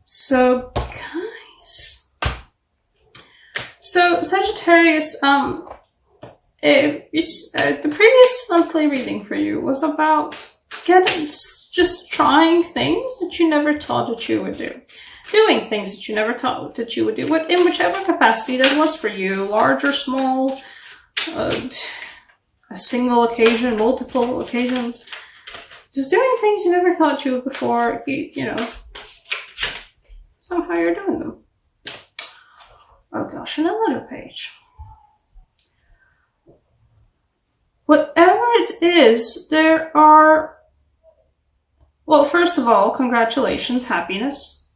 So, guys. So, Sagittarius, the previous monthly reading for you was about just trying things that you never thought that you would do. Doing things that you never thought that you would do, in whichever capacity that was for you, large or small, a single occasion, multiple occasions. Just doing things you never thought you would before, you know, somehow you're doing them. Oh gosh, and another page. Whatever it is, there are, well, first of all, congratulations, happiness.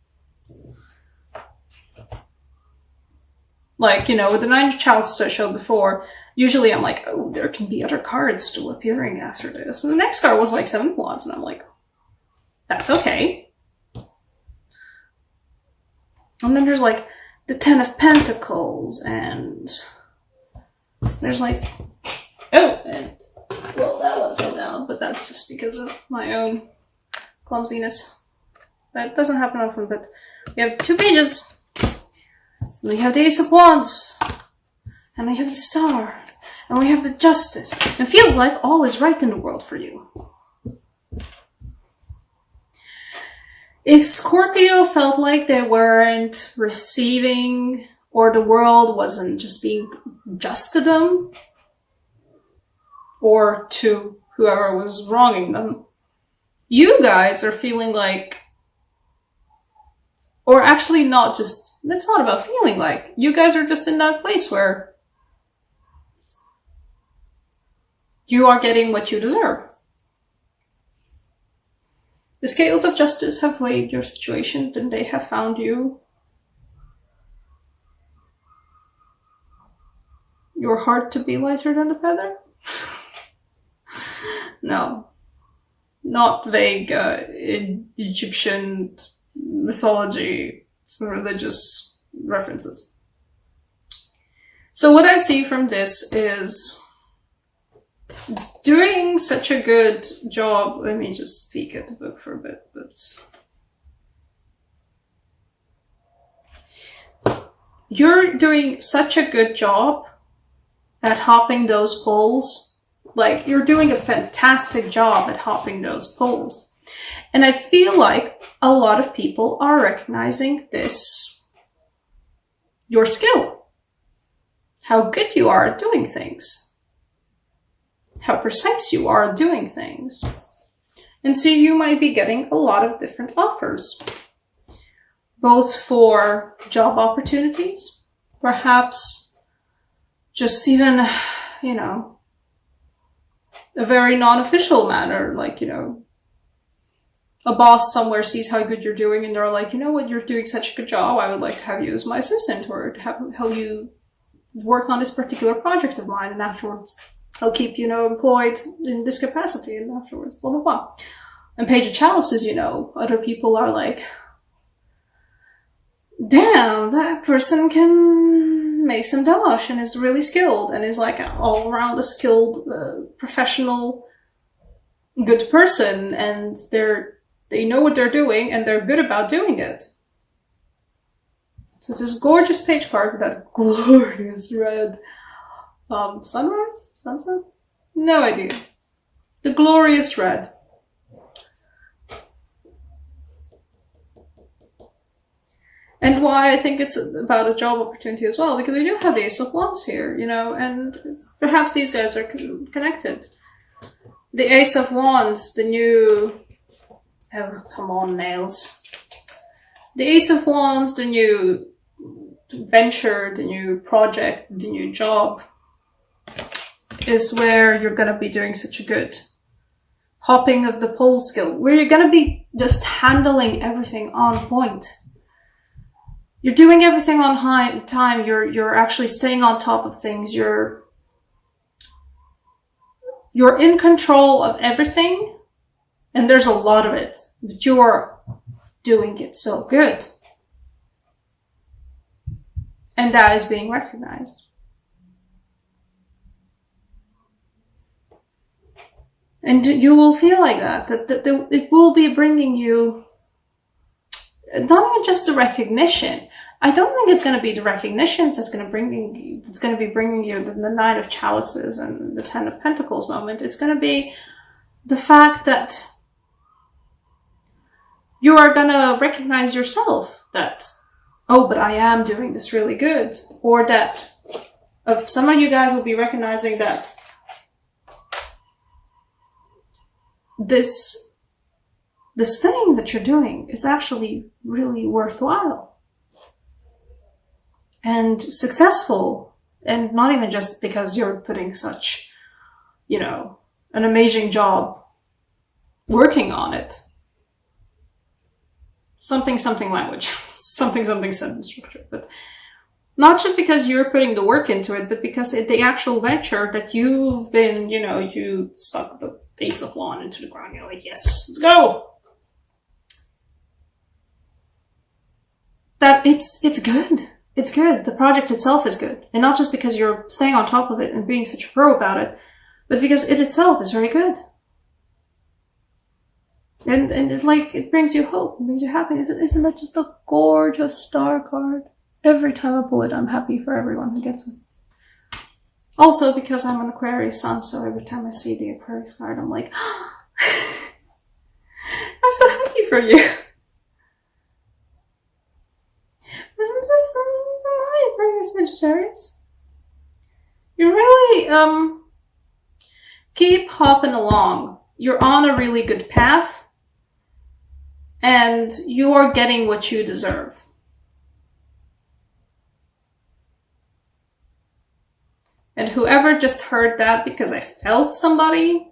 Like, you know, with the Nine of Chalices I showed before, usually I'm like, oh, there can be other cards still appearing after this. And the next card was like Seven of Wands, and I'm like, that's okay. And then there's like the Ten of Pentacles, and there's like, oh, and, well, that one fell down, but that's just because of my own clumsiness. That doesn't happen often, but we have 2 pages. And we have the Ace of Wands, and we have the Star, and we have the Justice. It feels like all is right in the world for you. If Scorpio felt like they weren't receiving, or the world wasn't just being just to them, or to whoever was wronging them, you guys are feeling like, or actually not just, it's not about feeling like, you guys are just in that place where you are getting what you deserve. The scales of justice have weighed your situation, and they have found you. Your heart to be lighter than the feather? No. Not vague Egyptian mythology, some religious references. So what I see from this is doing such a good job. Let me just peek at the book for a bit, but you're doing such a good job at hopping those poles. Like, you're doing a fantastic job at hopping those poles. And I feel like a lot of people are recognizing this, your skill, how good you are at doing things, how precise you are at doing things. And so you might be getting a lot of different offers, both for job opportunities, perhaps just even, you know, a very non-official manner, like, you know, a boss somewhere sees how good you're doing and they're like, you know what, you're doing such a good job, I would like to have you as my assistant, or to help you work on this particular project of mine, and afterwards I'll keep, you know, employed in this capacity, and afterwards blah blah blah. And Page of Chalices, you know, other people are like, damn, that person can make some dosh and is really skilled and is like all around a skilled professional good person, and they know what they're doing, and they're good about doing it. So it's this gorgeous page card with that glorious red sunrise? Sunset? No idea. The glorious red. And why I think it's about a job opportunity as well, because we do have the Ace of Wands here, you know, and perhaps these guys are connected. The Ace of Wands, the new... Oh, come on, nails. The Ace of Wands, the new venture, the new project, the new job, is where you're going to be doing such a good hopping of the pole skill, where you're going to be just handling everything on point. You're doing everything on time. You're actually staying on top of things. You're in control of everything. And there's a lot of it, but you're doing it so good. And that is being recognized. And you will feel like that it will be bringing you not even just the recognition. I don't think it's going to be the recognition that's going to be bringing you the Nine of Chalices and the Ten of Pentacles moment. It's going to be the fact that you are going to recognize yourself that, oh, but I am doing this really good. Or that some of you guys will be recognizing that this thing that you're doing is actually really worthwhile and successful, and not even just because you're putting such, an amazing job working on it. Something language, something sentence structure, but not just because you're putting the work into it, but because the actual venture that you've been, you stuck the Ace of Wands into the ground. You're like, yes, let's go. That it's good. It's good. The project itself is good. And not just because you're staying on top of it and being such a pro about it, but because it itself is very good. And it brings you hope, it brings you happiness. Isn't that just a gorgeous star card? Every time I pull it, I'm happy for everyone who gets it. Also, because I'm an Aquarius sun, so every time I see the Aquarius card, I'm like, oh, I'm so happy for you. I'm just alive for you, Sagittarius. You really, keep hopping along. You're on a really good path, and you are getting what you deserve. And whoever just heard that because I felt somebody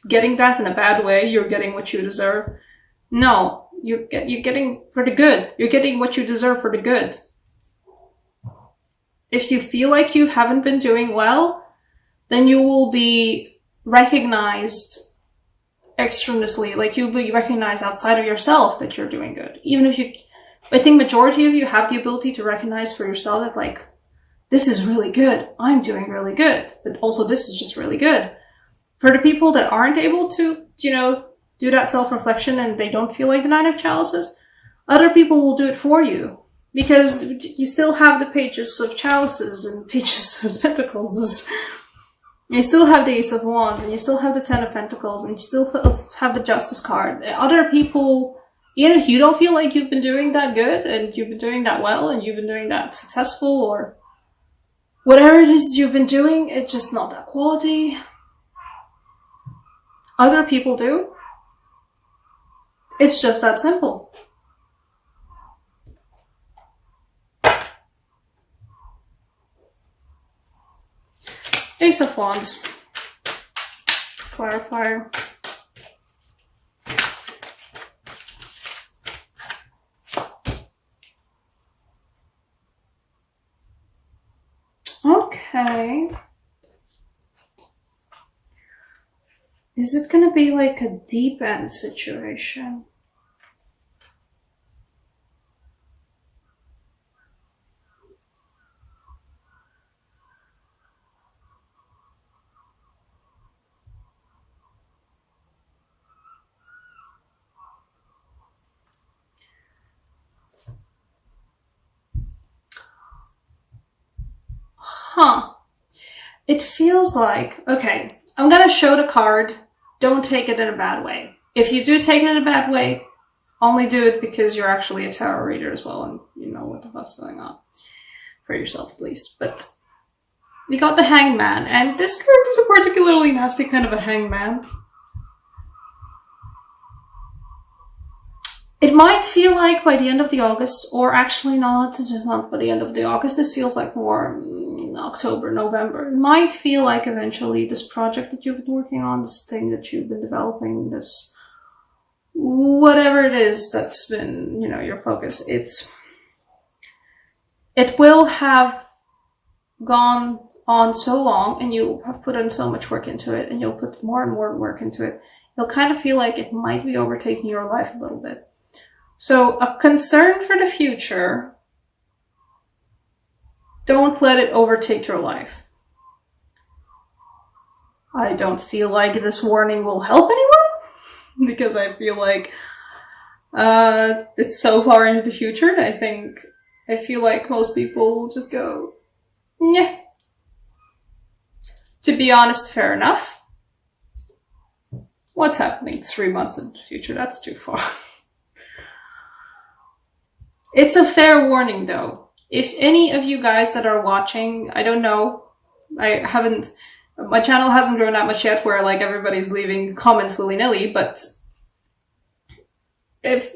getting that in a bad way, you're getting what you deserve. No, you're getting for the good. You're getting what you deserve for the good. If you feel like you haven't been doing well, then you will be recognized externally, like you'll be recognized outside of yourself that you're doing good. Even if I think majority of you have the ability to recognize for yourself that like, this is really good. I'm doing really good. But also this is just really good. For the people that aren't able to, do that self-reflection and they don't feel like the Nine of Chalices, other people will do it for you. Because you still have the pages of Chalices and pages of Pentacles. You still have the Ace of Wands, and you still have the Ten of Pentacles, and you still have the Justice card. Other people, even if you don't feel like you've been doing that good, and you've been doing that well, and you've been doing that successful, or whatever it is you've been doing, it's just not that quality. Other people do. It's just that simple. Ace of Wands. Clarifier. Okay. Is it gonna be like a deep end situation? Huh. It feels like, okay, I'm gonna show the card. Don't take it in a bad way. If you do take it in a bad way, only do it because you're actually a tarot reader as well and you know what the fuck's going on. For yourself, at least. But we got the Hangman, and this card is a particularly nasty kind of a hangman. It might feel like by the end of the August, or actually not, just not by the end of the August, this feels like more October, November. It might feel like eventually this project that you've been working on, this thing that you've been developing, this whatever it is that's been, your focus, it will have gone on so long and you have put in so much work into it and you'll put more and more work into it. You'll kind of feel like it might be overtaking your life a little bit. So a concern for the future, don't let it overtake your life. I don't feel like this warning will help anyone because I feel like It's so far into the future. I feel like most people will just go, yeah. To be honest, fair enough. What's happening 3 months in the future? That's too far. It's a fair warning though. If any of you guys that are watching, I don't know, my channel hasn't grown that much yet where like everybody's leaving comments willy-nilly, but if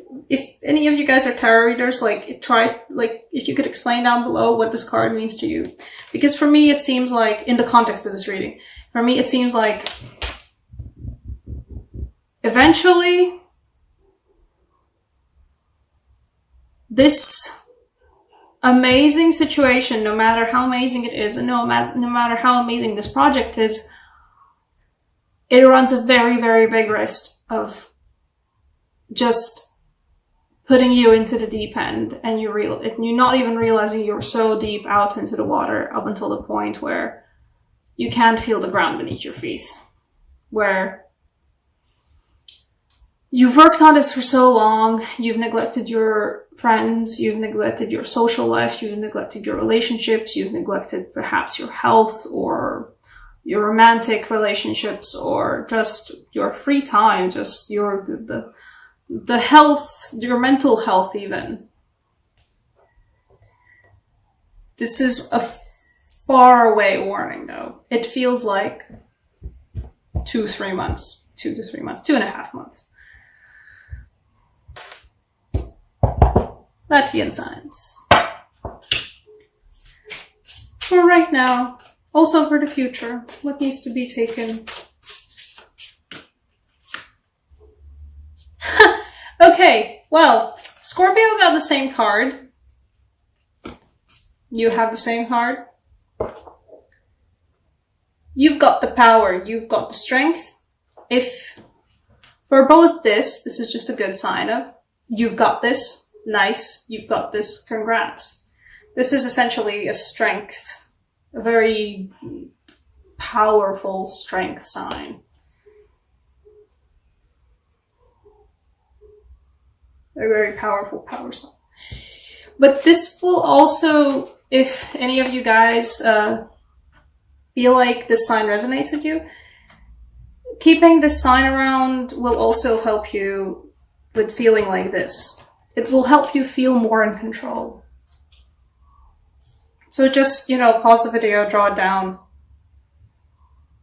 any of you guys are tarot readers, like try, like if you could explain down below what this card means to you. Because for me it seems like, in the context of this reading, for me it seems like eventually this amazing situation, no matter how amazing it is, and no matter how amazing this project is, it runs a very, very big risk of just putting you into the deep end, and you're not even realizing you're so deep out into the water up until the point where you can't feel the ground beneath your feet. Where you've worked on this for so long, you've neglected your friends, you've neglected your social life, you've neglected your relationships, you've neglected perhaps your health or your romantic relationships or just your free time, just the health, your mental health even. This is a far away warning though. It feels like 2 to 3 months, 2.5 months. Latvian signs. For right now, also for the future, what needs to be taken? Okay, well, Scorpio got the same card. You have the same card. You've got the power, you've got the strength. If for both this is just a good sign of, you've got this, nice, you've got this, congrats. This is essentially a strength, a very powerful strength sign. A very powerful power sign. But this will also, if any of you guys feel like this sign resonates with you, keeping this sign around will also help you with feeling like this. It will help you feel more in control. So just, pause the video, draw it down,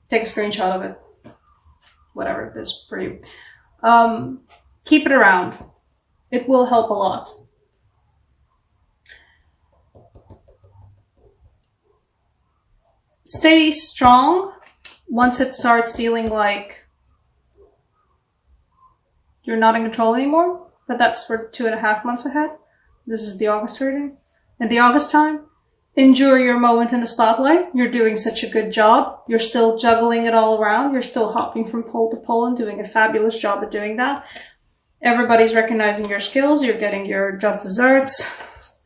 take a screenshot of it, whatever it is for you. Keep it around. It will help a lot. Stay strong once it starts feeling like you're not in control anymore, but that's for 2.5 months ahead. This is the August reading. In the August time, endure your moment in the spotlight. You're doing such a good job. You're still juggling it all around. You're still hopping from pole to pole and doing a fabulous job at doing that. Everybody's recognizing your skills. You're getting your just desserts.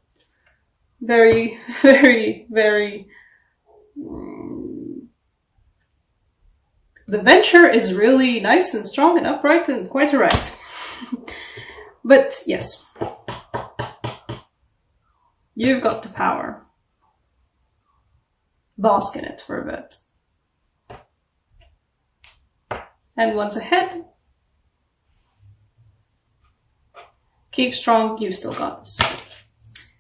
Very, very, very... The venture is really nice and strong and upright and quite erect. But yes, you've got the power. Bask in it for a bit. And once ahead, keep strong, you've still got this.